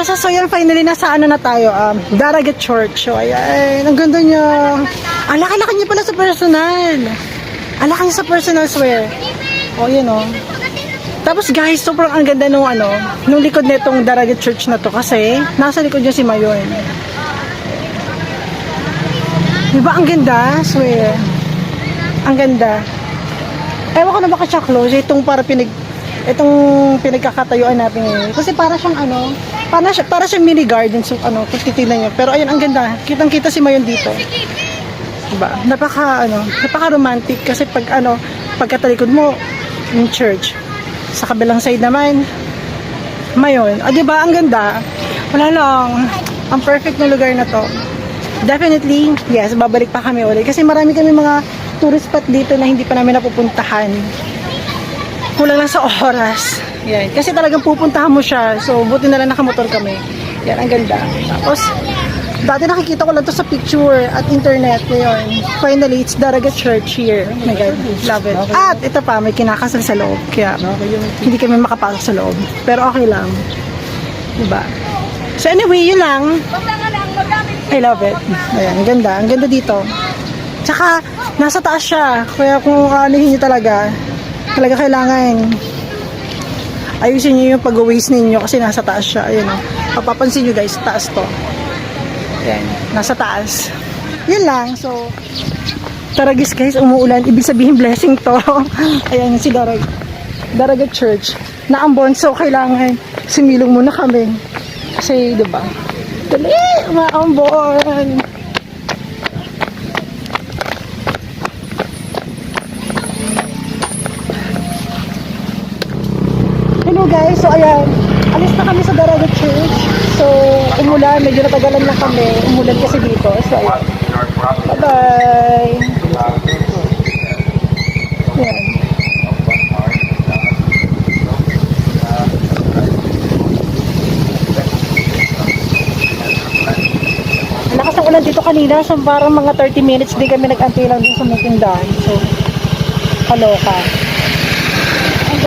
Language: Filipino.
Diyos. So yan, finally nasa ano na tayo, Daragat Church. So ayan, ang ganda niya. Ang laki-laki niya pala sa personal. Ang laki niya sa personal, swear. O yun o. Tapos guys, sobrang ang ganda nung nung likod nitong Daragat Church na to kasi nasa likod niya si Mayon. Diba ang ganda? Swear. Ang ganda. Ewan ko na baka siya close. Itong pinagkakatayuan natin ngayon. Kasi para siyang para siyang mini garden. So kung titignan niyo. Pero ayun, ang ganda. Kitang-kita si Mayon dito. Diba? Napaka romantic kasi pagkatalikod mo yung church. Sa kabilang side naman Mayon. Diba? Ang ganda. Wala lang. Ang perfect na lugar na to. Definitely, yes, babalik pa kami ulit. Kasi marami kami mga tourist spot dito na hindi pa namin napupuntahan. Kulang lang sa oras. Yan. Kasi talagang pupuntahan mo siya. So, buti na lang nakamotor kami. Yan, ang ganda. Tapos, dati nakikita ko lang to sa picture at internet. Ngayon, finally, it's Daragat Church here. Oh my God, love it. At ito pa, may kinakasal sa loob. Kaya, hindi kami makapasok sa loob. Pero okay lang. Diba? So anyway, yun lang. I love it. Ayan, ang ganda. Ang ganda dito. Tsaka, nasa taas siya. Kaya kung aanihin nyo talaga kailangan ayusin nyo yung pag-waste ninyo kasi nasa taas siya. Ayan o. Papapansin nyo guys, taas to. Ayan, nasa taas. Yun lang. So, taragis guys, umuulan. Ibig sabihin blessing to. Ayan, si Daragat Church. Naambon. So, kailangan similong muna kami. Kasi, diba? Dali! Maambon! Hello guys! So, ayan. Alis na kami sa Daragat Church. So, umulan. Medyo natagalan na kami. Umulan kasi dito. So, ayan. Bye-bye! Ayan. Lakas ng ulan dito kanina, so parang mga 30 minutes din kami nag-antay lang dun sa may tindahan. So, kaloka.